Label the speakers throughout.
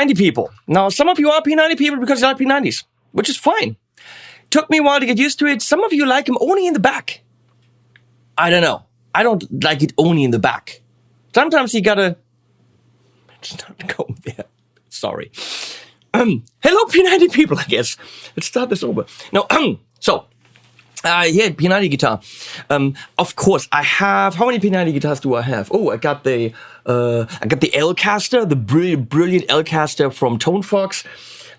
Speaker 1: P90 people. Now, some of you are P90 people because you like P90s, which is fine. Took me a while to get used to it. Some of you like them only in the back. I don't know. I don't like it only in the back. Sometimes you gotta... Let's not go there. Sorry. Hello, P90 people, I guess. Let's start this over. No, yeah, P90 guitar. Of course, I have... How many P90 guitars do I have? Oh, I got the L-Caster, the brilliant L-Caster from Tone Fox.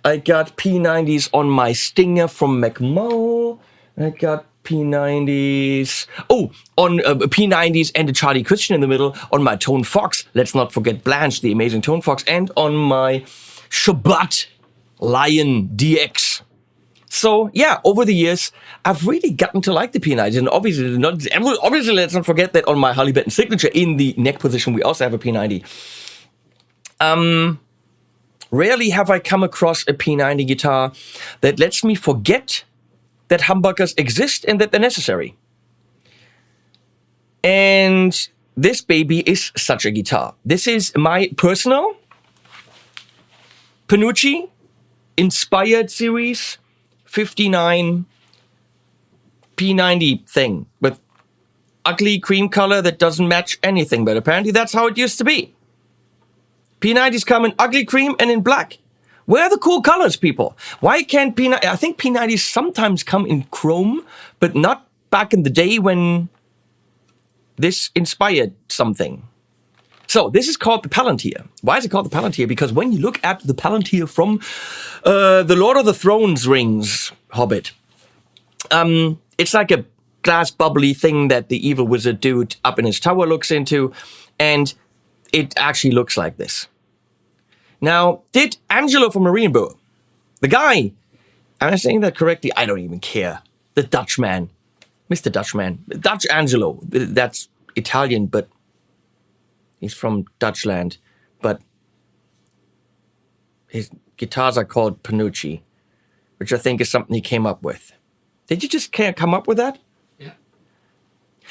Speaker 1: I got P90s on my Stinger from McMull. I got P90s. Oh, on P90s and the Charlie Christian in the middle on my Tone Fox. Let's not forget Blanche, the amazing Tone Fox, and on my Shabbat Lion DX. So yeah, over the years, I've really gotten to like the P90s, and obviously, let's not forget that on my Harley Benton Signature in the neck position, we also have a P90. Rarely have I come across a P90 guitar that lets me forget that humbuckers exist and that they're necessary. And this baby is such a guitar. This is my personal Panucci inspired series 59 P90 thing with ugly cream color that doesn't match anything, but apparently that's how it used to be. P90s come in ugly cream and in black. Where are the cool colors, people? Why can't P90... I think P90s sometimes come in chrome, but not back in the day when this inspired something. So, this is called the Palantir. Why is it called the Palantir? Because when you look at the Palantir from the Lord of the Thrones rings Hobbit, it's like a glass bubbly thing that the evil wizard dude up in his tower looks into, and it actually looks like this. Now, did Angelo from Marienburg, the guy, am I saying that correctly? I don't even care. The Dutchman, Mr. Dutchman, Dutch Angelo, that's Italian, but he's from Dutchland, but his guitars are called Panucci, which I think is something he came up with. Did you just come up with that?
Speaker 2: Yeah.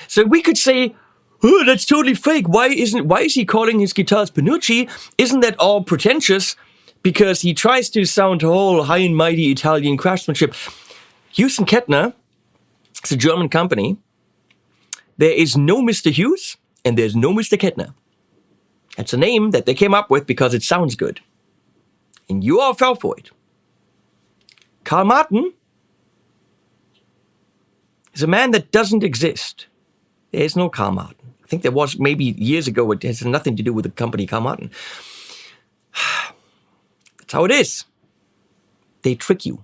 Speaker 1: So we could say, oh, that's totally fake. Why is he calling his guitars Panucci? Isn't that all pretentious? Because he tries to sound all high and mighty Italian craftsmanship. Hughes and Kettner, it's a German company. There is no Mr. Hughes and there's no Mr. Kettner. It's a name that they came up with because it sounds good. And you all fell for it. Karl Martin is a man that doesn't exist. There is no Karl Martin. I think there was maybe years ago. It has nothing to do with the company Karl Martin. That's how it is. They trick you.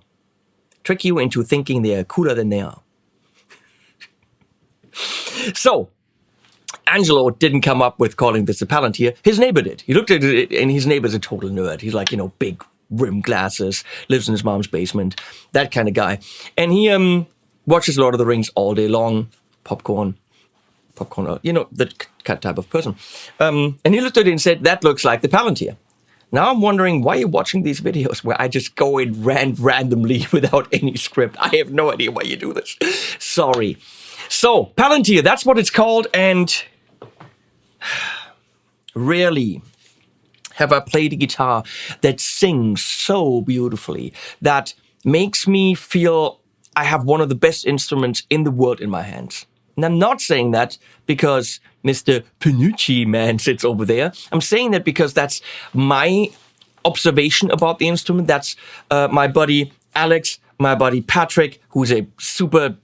Speaker 1: Trick you into thinking they're cooler than they are. So, Angelo didn't come up with calling this a Palantir. His neighbor did. He looked at it, and his neighbor's a total nerd. He's like, big rim glasses, lives in his mom's basement, that kind of guy. And he watches Lord of the Rings all day long, popcorn, that type of person. And he looked at it and said, that looks like the Palantir. Now I'm wondering why you're watching these videos where I just go and rant randomly without any script. I have no idea why you do this. Sorry. So, Palantir, that's what it's called, and rarely have I played a guitar that sings so beautifully, that makes me feel I have one of the best instruments in the world in my hands. And I'm not saying that because Mr. Panucci man sits over there. I'm saying that because that's my observation about the instrument. That's my buddy Alex, my buddy Patrick, who's a super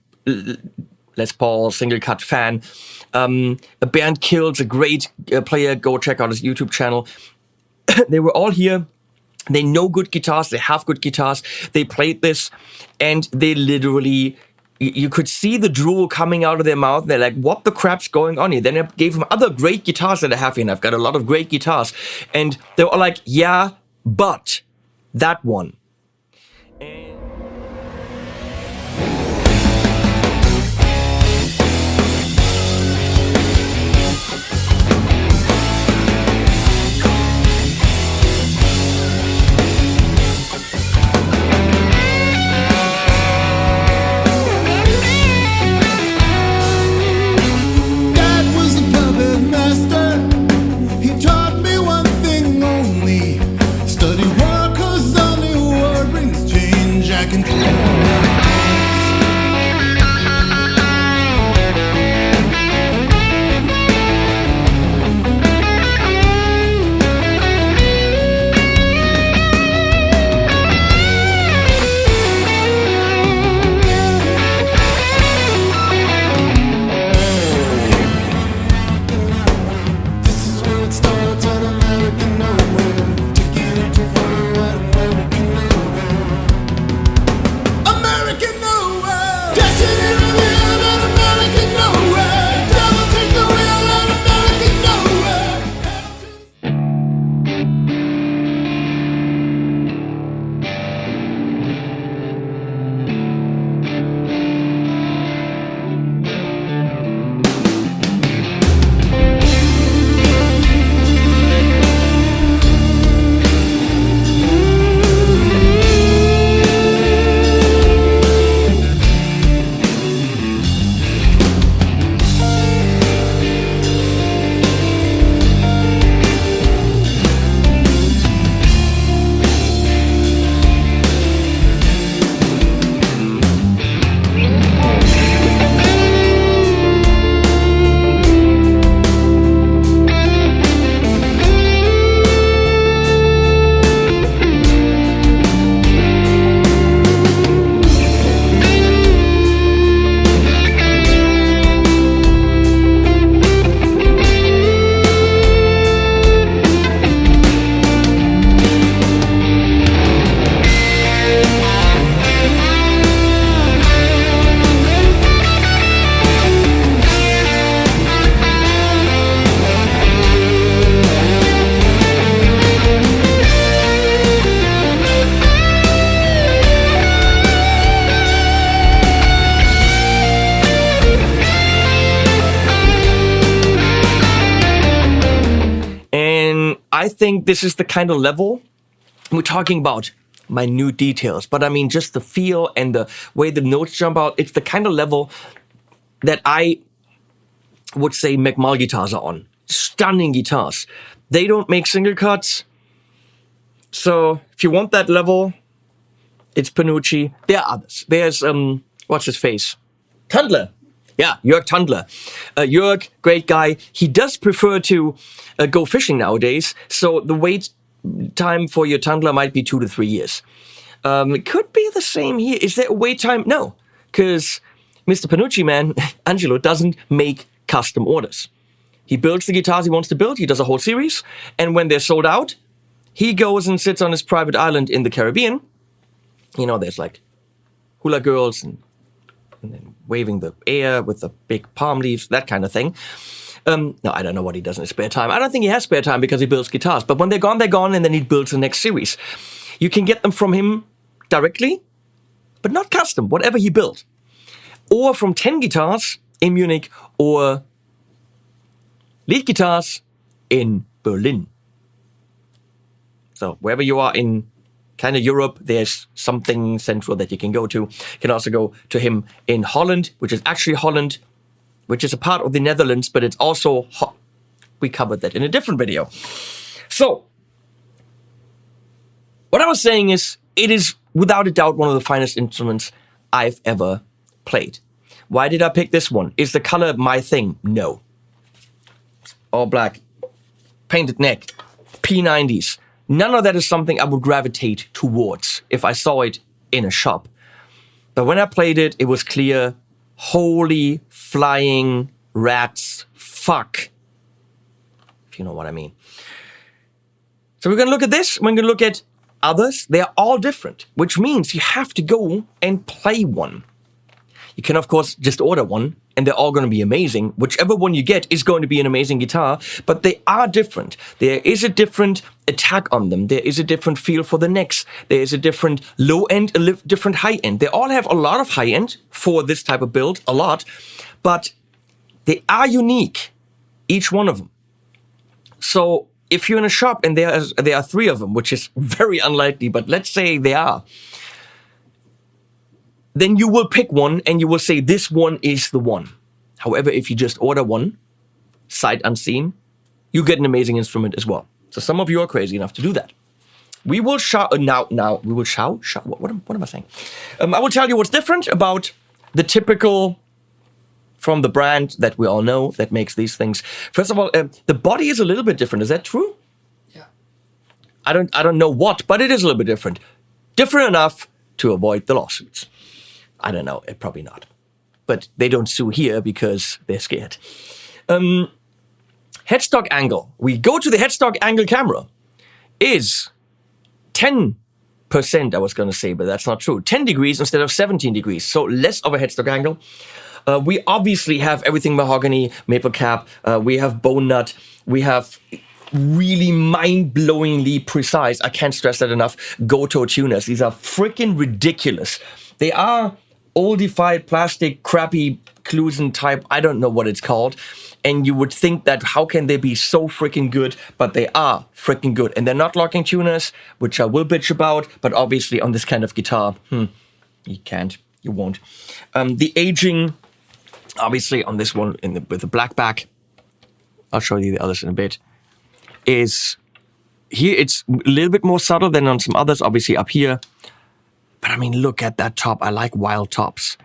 Speaker 1: Les Paul single cut fan. Bernd Kill's a great player. Go check out his YouTube channel. They were all here. They know good guitars. They have good guitars. They played this, and they literally, you could see the drool coming out of their mouth. They're like, what the crap's going on here? Then I gave them other great guitars that I have here, and I've got a lot of great guitars. And they were like, yeah, but that one. And
Speaker 3: He taught me one thing only: study
Speaker 1: I think this is the kind of level we're talking about minute details, but I mean just the feel and the way the notes jump out. It's the kind of level that I would say McMull guitars are on. Stunning guitars. They don't make single cuts. So if you want that level, it's Panucci. There are others. There's, what's his face? Tandler. Yeah, Jörg Tandler. Jörg, great guy. He does prefer to go fishing nowadays. So the wait time for your Tandler might be 2 to 3 years. It could be the same here. Is there a wait time? No, because Mr. Panucci, man, Angelo, doesn't make custom orders. He builds the guitars he wants to build. He does a whole series. And when they're sold out, he goes and sits on his private island in the Caribbean. You know, there's like hula girls and then waving the air with the big palm leaves, that kind of thing. No, I don't know what he does in his spare time. I don't think he has spare time because he builds guitars. But when they're gone, and then he builds the next series. You can get them from him directly, but not custom, whatever he built. Or from 10 guitars in Munich, or lead guitars in Berlin. So wherever you are in kind of Europe, there's something central that you can go to. You can also go to him in Holland, which is actually Holland, which is a part of the Netherlands, but it's also we covered that in a different video. So what I was saying is, it is without a doubt one of the finest instruments I've ever played. Why did I pick this one? Is the color my thing? No. All black, painted neck, P90s. None of that is something I would gravitate towards if I saw it in a shop. But when I played it, it was clear, holy flying rats, fuck. If you know what I mean. So we're going to look at this. We're going to look at others. They are all different, which means you have to go and play one. You can, of course, just order one, and they're all going to be amazing. Whichever one you get is going to be an amazing guitar, but they are different. There is a different attack on them. There is a different feel for the necks. There is a different low end, a different high end. They all have a lot of high end for this type of build, a lot, but they are unique, each one of them. So if you're in a shop and there are 3 of them, which is very unlikely, but let's say they are, then you will pick one and you will say, this one is the one. However, if you just order one, sight unseen, you get an amazing instrument as well. So some of you are crazy enough to do that. we will show now. We will show. What am I saying? I will tell you what's different about the typical from the brand that we all know that makes these things. First of all, the body is a little bit different. Is that true?
Speaker 2: Yeah.
Speaker 1: I don't know what, but it is a little bit different. Different enough to avoid the lawsuits. I don't know. Probably not. But they don't sue here because they're scared. Headstock angle. We go to the headstock angle camera. Is 10%, I was going to say, but that's not true. 10 degrees instead of 17 degrees. So less of a headstock angle. We obviously have everything mahogany, maple cap. We have bone nut. We have really mind-blowingly precise, I can't stress that enough, GoTop tuners. These are freaking ridiculous. They are oldified plastic, crappy, Clusen type, I don't know what it's called. And you would think that how can they be so freaking good? But they are freaking good. And they're not locking tuners, which I will bitch about. But obviously on this kind of guitar, you can't, you won't. The aging, obviously on this one with the black back, I'll show you the others in a bit, is here it's a little bit more subtle than on some others, obviously up here. But I mean, look at that top. I like wild tops.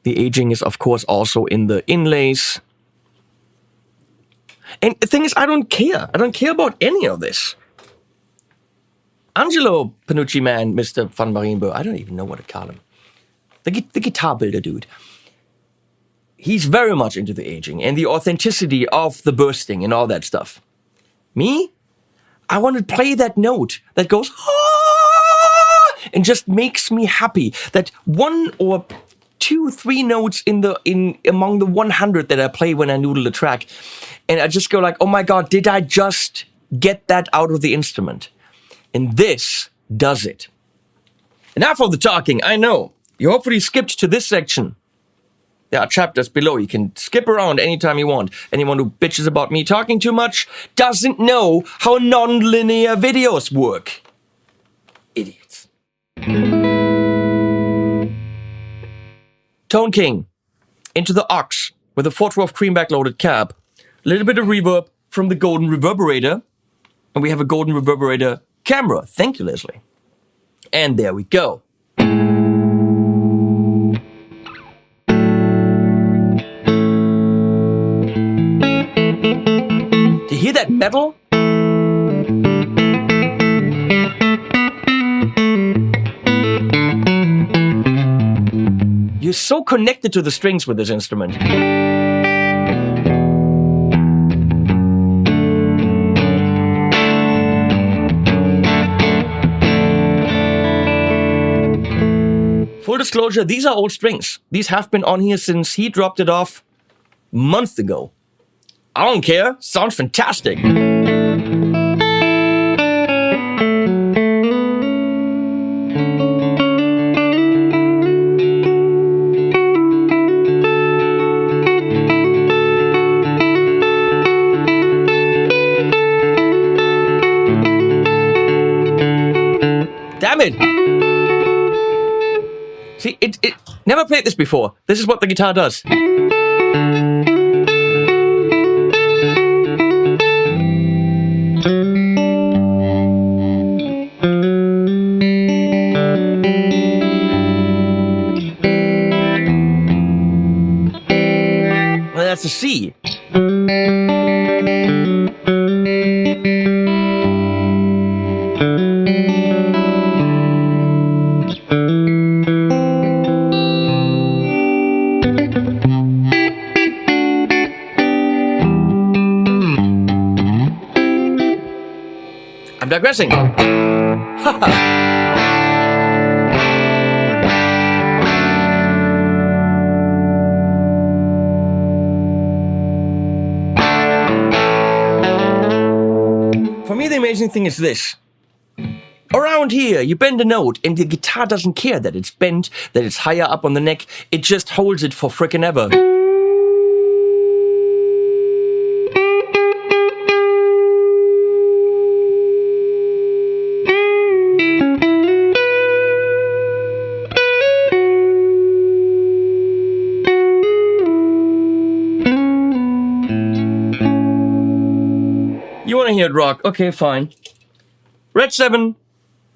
Speaker 1: The aging is, of course, also in the inlays. And the thing is, I don't care. I don't care about any of this. Angelo, Panucci man, Mr. Van Marienburg, I don't even know what to call him. The guitar builder dude. He's very much into the aging and the authenticity of the bursting and all that stuff. Me? I want to play that note that goes, ah, and just makes me happy. That one or two, three notes among the 100 that I play when I noodle a track. And I just go like, oh my God, did I just get that out of the instrument? And this does it. Enough of the talking, I know. You hopefully skipped to this section. There are chapters below. You can skip around anytime you want. Anyone who bitches about me talking too much doesn't know how non-linear videos work. Idiots. Tone King. Into the aux with a 412 cream backloaded cab. A little bit of reverb from the golden reverberator. And we have a golden reverberator camera. Thank you, Leslie. And there we go. Do you hear that metal? You're so connected to the strings with this instrument. Full disclosure, these are old strings. These have been on here since he dropped it off months ago. I don't care. Sounds fantastic. Damn it. See, it never played this before. This is what the guitar does. Well, that's a C. I'm digressing. For me, the amazing thing is this. Around here, you bend a note, and the guitar doesn't care that it's bent, that it's higher up on the neck. It just holds it for frickin' ever. You want to hear it rock? Okay, fine. Red 7,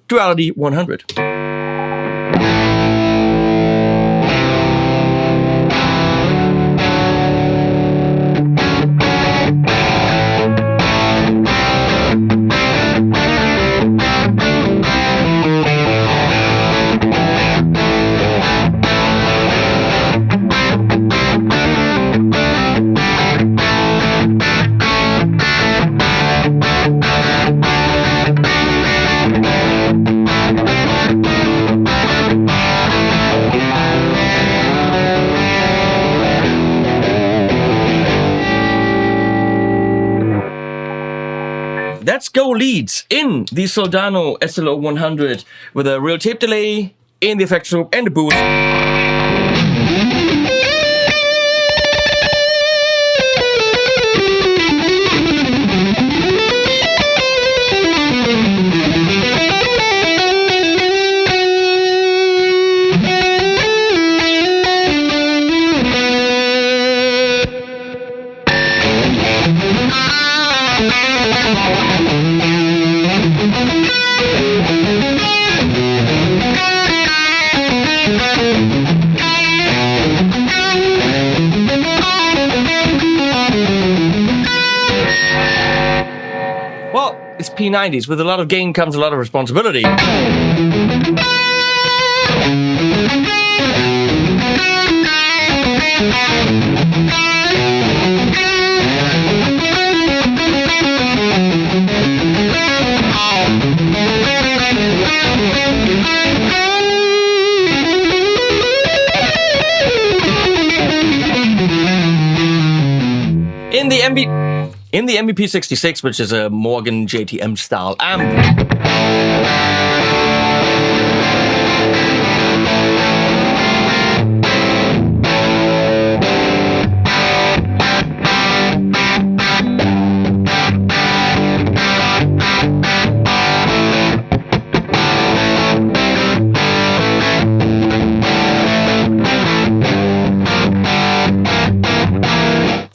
Speaker 1: Duality 100. Let's go leads in the Soldano SLO 100 with a real tape delay in the effects loop and the boost. Well, it's P90s. With a lot of gain comes a lot of responsibility. In the MVP 66, which is a Morgan JTM style amp.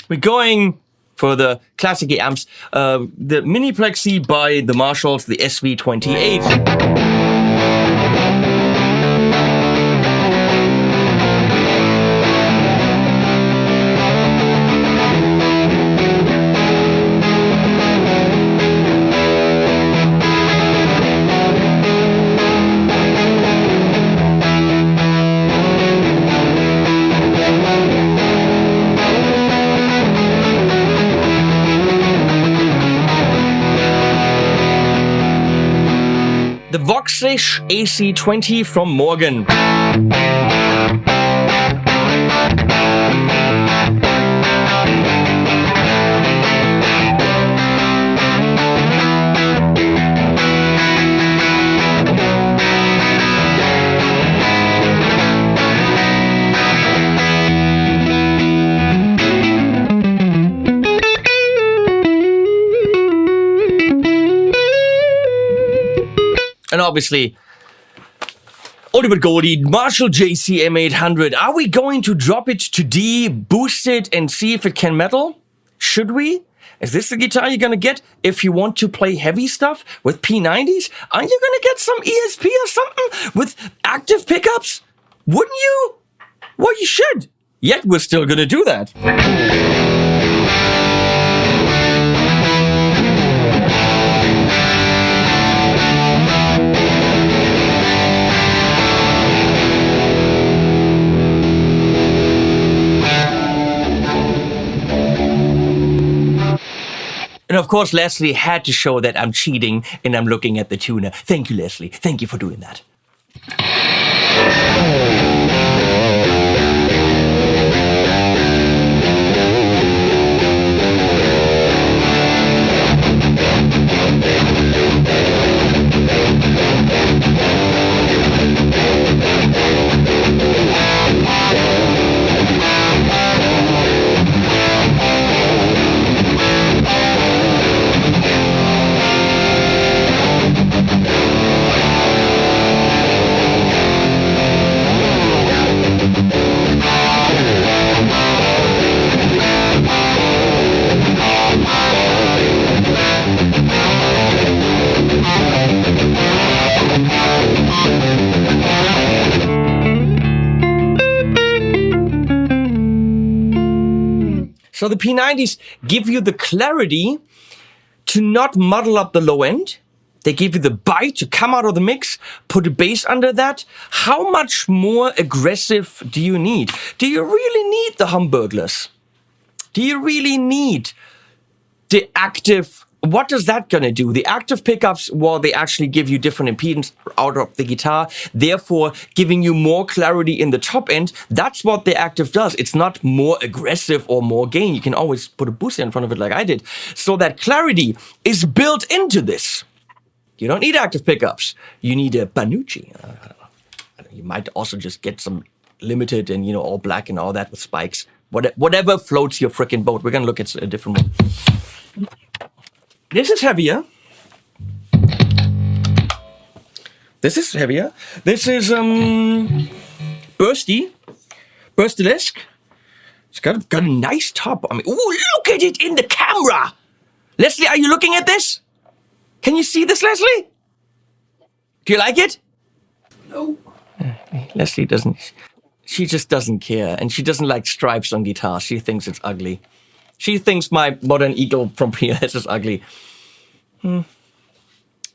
Speaker 1: We're going for the classic amps, the Mini Plexi by the Marshalls, the SV28. The Voxish AC20 from Morgan. And obviously, Ultimate Goldie, Marshall JC M800. Are we going to drop it to D, boost it, and see if it can metal? Should we? Is this the guitar you're gonna get if you want to play heavy stuff with P90s? Aren't you gonna get some ESP or something with active pickups? Wouldn't you? Well, you should. Yet we're still gonna do that. And of course, Leslie had to show that I'm cheating and I'm looking at the tuner. Thank you, Leslie. Thank you for doing that. So the P90s give you the clarity to not muddle up the low end. They give you the bite to come out of the mix, put a bass under that. How much more aggressive do you need? Do you really need the Hamburglers? Do you really need the active? What is that going to do? The active pickups, well, they actually give you different impedance out of the guitar, therefore giving you more clarity in the top end. That's what the active does. It's not more aggressive or more gain. You can always put a booster in front of it like I did. So that clarity is built into this. You don't need active pickups. You need a Panucci. I don't know. You might also just get some limited and, all black and all that with spikes. Whatever floats your frickin' boat. We're going to look at a different one. This is heavier. This is heavier. This is Bursty. Bursty-esque. It's got a nice top. I mean, ooh, look at it in the camera. Leslie, are you looking at this? Can you see this, Leslie? Do you like it?
Speaker 2: No.
Speaker 1: Leslie doesn't. She just doesn't care. And she doesn't like stripes on guitar. She thinks it's ugly. She thinks my Modern Eagle from PS is ugly.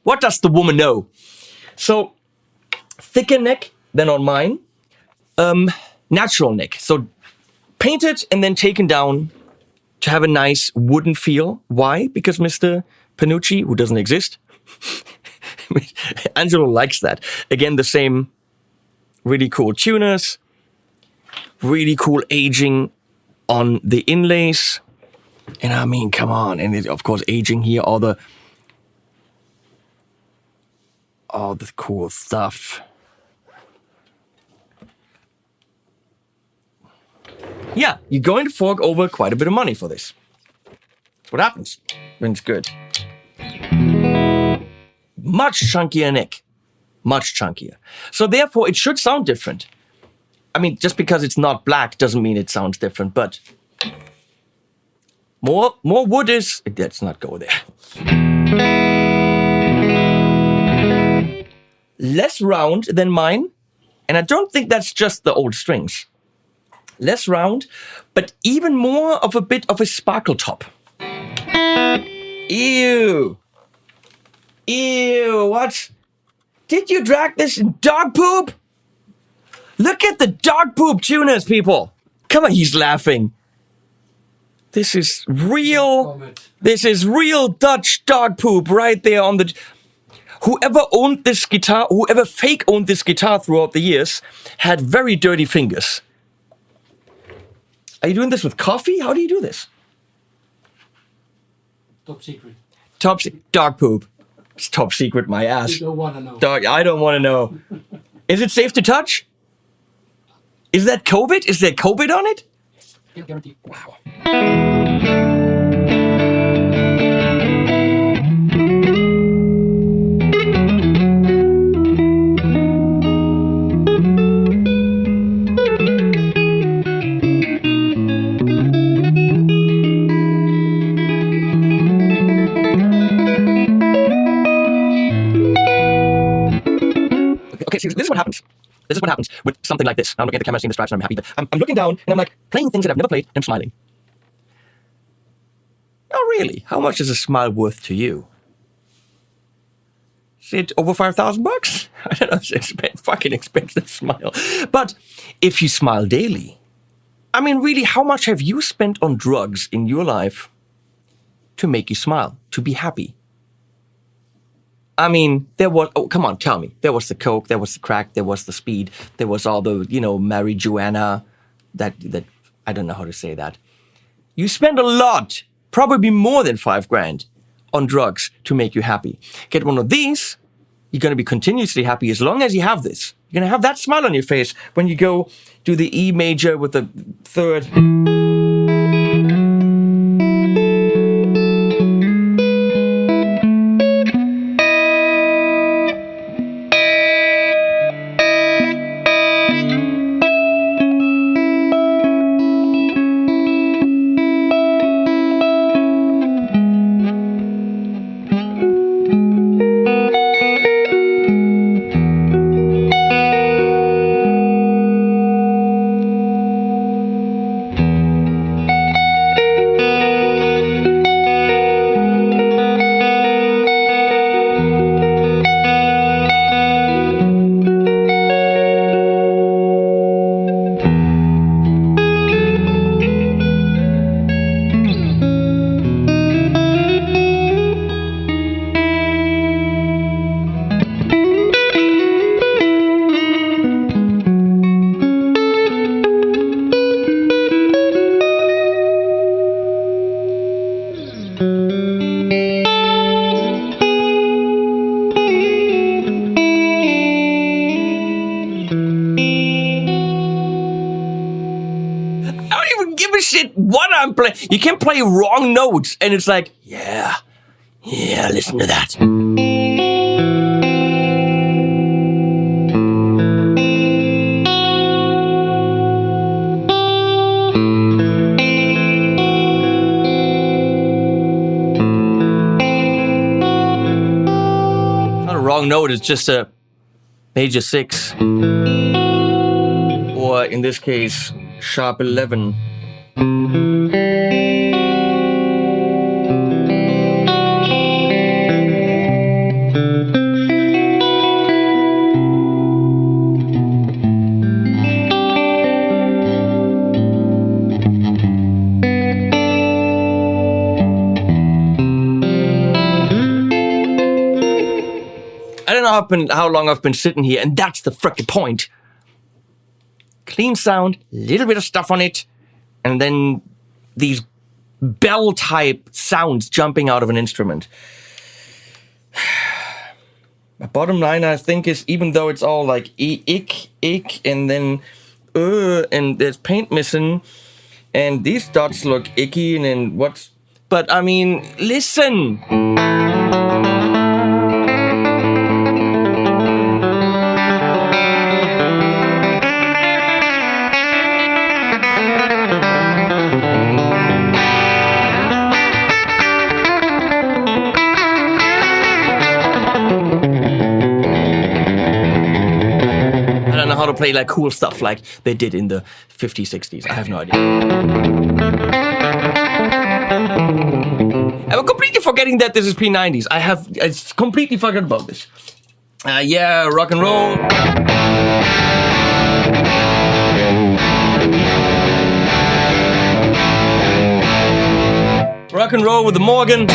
Speaker 1: What does the woman know? So, thicker neck than on mine. Natural neck. So, painted and then taken down to have a nice wooden feel. Why? Because Mr. Panucci, who doesn't exist, Angelo likes that. Again, the same really cool tuners, really cool aging on the inlays. And I mean, come on. And of course, aging here, all the cool stuff. Yeah, you're going to fork over quite a bit of money for this. That's what happens when it's good. Much chunkier neck. Much chunkier. So therefore, it should sound different. I mean, just because it's not black doesn't mean it sounds different, but more wood is... Let's not go there. Less round than mine, and I don't think that's just the old strings. Less round, but even more of a bit of a sparkle top. Ew. Ew, what? Did you drag this in dog poop? Look at the dog poop tuners, people. Come on, he's laughing. This is real Dutch dog poop right there on the... Whoever owned this guitar, whoever fake owned this guitar throughout the years, had very dirty fingers. Are you doing this with coffee? How do you do this?
Speaker 2: Top secret.
Speaker 1: Dog poop. It's top secret, my ass.
Speaker 2: You don't want to know.
Speaker 1: Dog, I don't want to know. Is it safe to touch? Is that COVID? Is there COVID on it?
Speaker 2: Guaranteed.
Speaker 1: Wow. Okay, so this is what happens. This is what happens with something like this. I'm looking at the camera, seeing the stripes, and I'm happy. But I'm looking down, and I'm like, playing things that I've never played, and I'm smiling. Oh, really? How much is a smile worth to you? Is it over $5,000? I don't know. It's a fucking expensive smile. But if you smile daily, I mean, really, how much have you spent on drugs in your life to make you smile, to be happy? I mean, there was, oh, come on, tell me. There was the coke, there was the crack, there was the speed, there was all the, marijuana, that I don't know how to say that. You spend a lot, probably more than $5,000 on drugs to make you happy. Get one of these, you're going to be continuously happy as long as you have this. You're going to have that smile on your face when you go do the E major with the third. give a shit what I'm playing. You can play wrong notes, and it's like, yeah, listen to that. Wrong note, it's just a major 6, or in this case, sharp 11. I don't know how long I've been sitting here, and that's the frickin' point. Clean sound, little bit of stuff on it, and then these bell-type sounds jumping out of an instrument. My bottom line, I think, is even though it's all like ick, and then and there's paint missing, and these dots look icky, and then what's... But, I mean, listen! How to play like cool stuff like they did in the 50s, 60s. I have no idea. I'm completely forgetting that this is P90s. I completely forgot about this. Yeah, rock and roll. Rock and roll with the Morgan.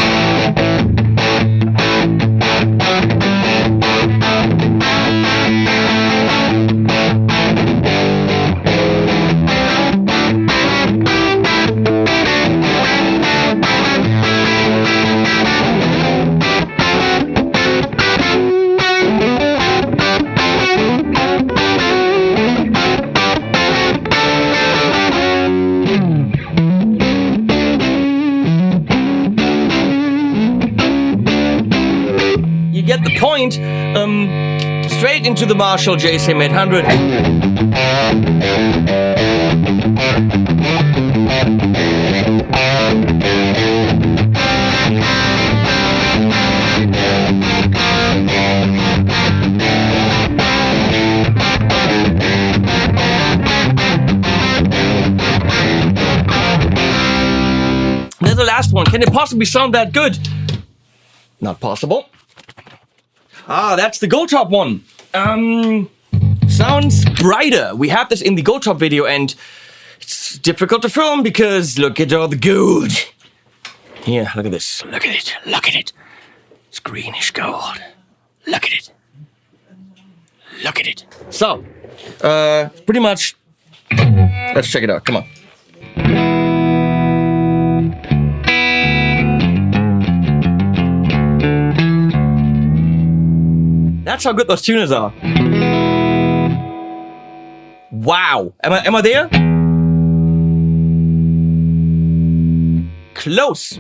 Speaker 1: Get the point. Straight into the Marshall JSM 800. There's the last one. Can it possibly sound that good? Not possible. Ah, that's the GoldTop one. Sounds brighter. We had this in the GoldTop video, and it's difficult to film because look at all the gold. Here, look at this. Look at it. Look at it. It's greenish gold. Look at it. Look at it. So, pretty much. Let's check it out. Come on. That's how good those tuners are. Wow. Am I there? Close.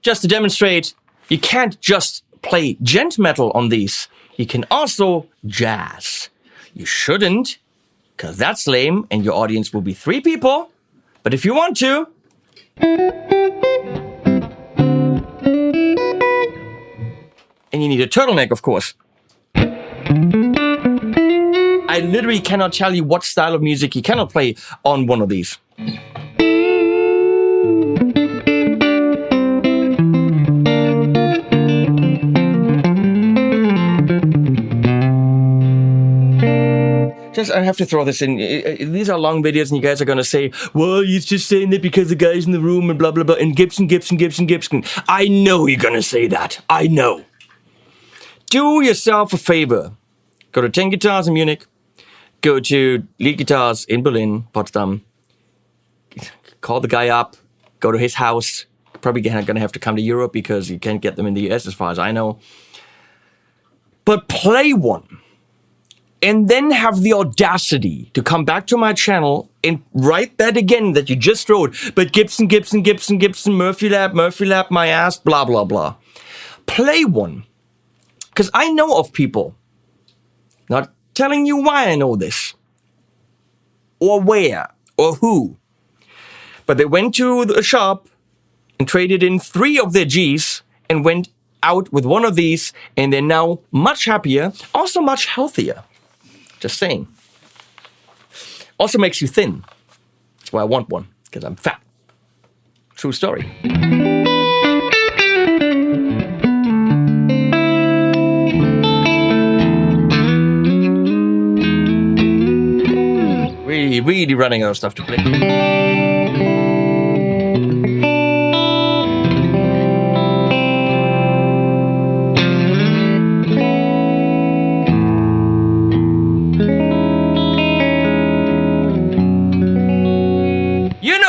Speaker 1: Just to demonstrate, you can't just play gent metal on these. You can also jazz. You shouldn't, because that's lame, and your audience will be 3 people. But if you want to... And you need a turtleneck, of course. I literally cannot tell you what style of music you cannot play on one of these. I have to throw this in. These are long videos, and you guys are gonna say, "Well, he's just saying that because the guy's in the room and blah blah blah." And Gibson. I know you're gonna say that. I know. Do yourself a favor. Go to 10 Guitars in Munich. Go to Lead Guitars in Berlin, Potsdam. Call the guy up. Go to his house. Probably gonna have to come to Europe because you can't get them in the US, as far as I know. But play one. And then have the audacity to come back to my channel and write that again that you just wrote. But Gibson, Murphy lap, my ass, blah, blah, blah. Play one. Because I know of people, not telling you why I know this, or where, or who, but they went to a shop and traded in 3 of their Gs and went out with one of these, and they're now much happier, also much healthier. Just saying. Also makes you thin. That's why I want one, because I'm fat. True story. Really running out of stuff to play.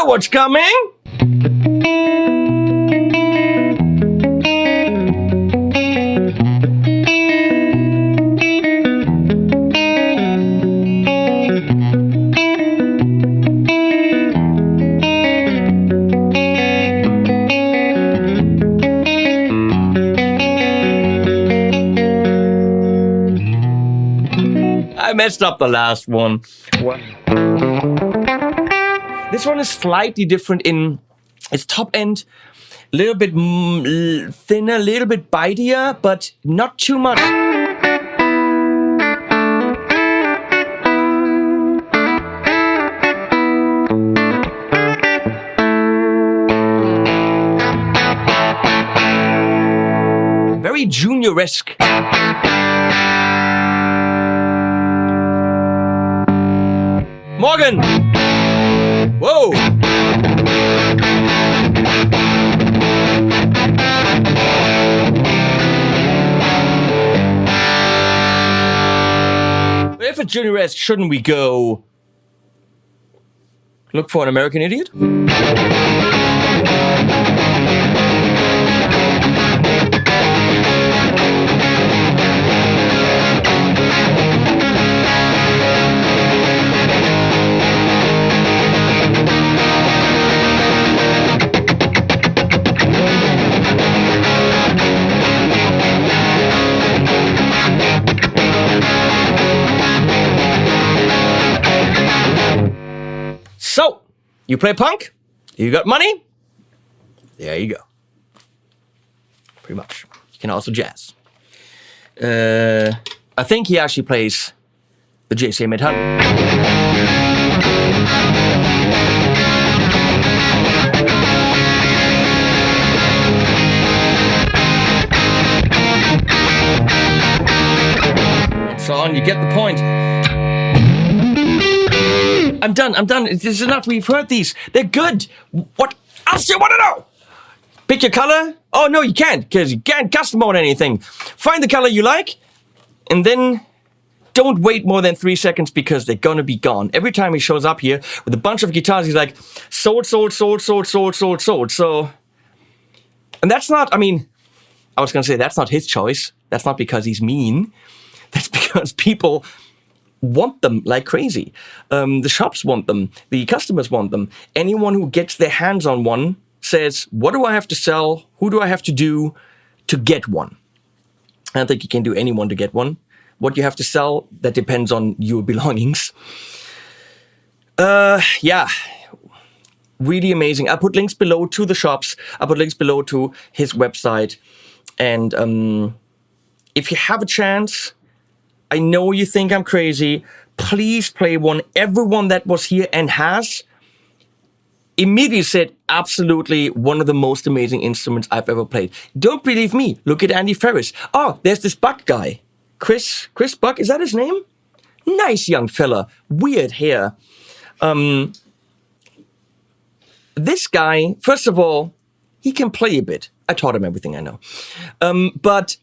Speaker 1: What's coming? I messed up the last one. What? This one is slightly different in its top end, a little bit thinner, a little bit bitier, but not too much. Very junior-esque. Morgan! Whoa! But if it's junior-esque, shouldn't we go look for an American Idiot? So, you play punk, you got money, there you go. Pretty much. You can also jazz. I think he actually plays the JCM 800. So on, you get the point. I'm done. This is enough. We've heard these. They're good. What else do you want to know? Pick your color? Oh, no, you can't, because you can't custom mode anything. Find the color you like, and then don't wait more than 3 seconds, because they're going to be gone. Every time he shows up here with a bunch of guitars, he's like, sold. So, and that's not, I mean, I was going to say that's not his choice. That's not because he's mean. That's because people want them like crazy. The shops want them. The customers want them. Anyone who gets their hands on one says, what do I have to sell? Who do I have to do to get one? I don't think you can do anyone to get one. What you have to sell, that depends on your belongings. Yeah. Really amazing. I put links below to the shops. I put links below to his website. And if you have a chance, I know you think I'm crazy, please play one. Everyone that was here and has immediately said, absolutely one of the most amazing instruments I've ever played. Don't believe me. Look at Andy Ferris. Oh, there's this Buck guy. Chris Buck, is that his name? Nice young fella. Weird hair. This guy, first of all, he can play a bit. I taught him everything I know. But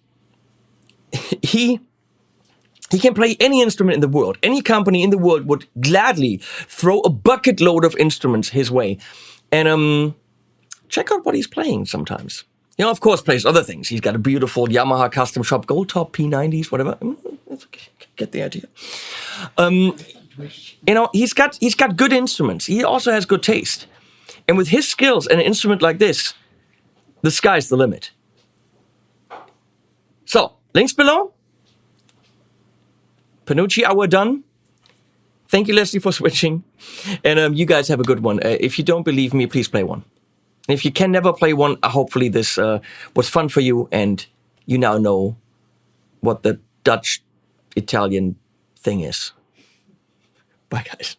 Speaker 1: he can play any instrument in the world. Any company in the world would gladly throw a bucket load of instruments his way. And check out what he's playing sometimes. You know, of course, plays other things. He's got a beautiful Yamaha custom shop, GoldTop P90s, whatever. Get the idea. You know, he's got good instruments. He also has good taste. And with his skills and an instrument like this, the sky's the limit. So, links below. Panucci, we're done. Thank you, Leslie, for switching. And you guys have a good one. If you don't believe me, please play one. And if you can never play one, hopefully this was fun for you and you now know what the Dutch-Italian thing is. Bye, guys.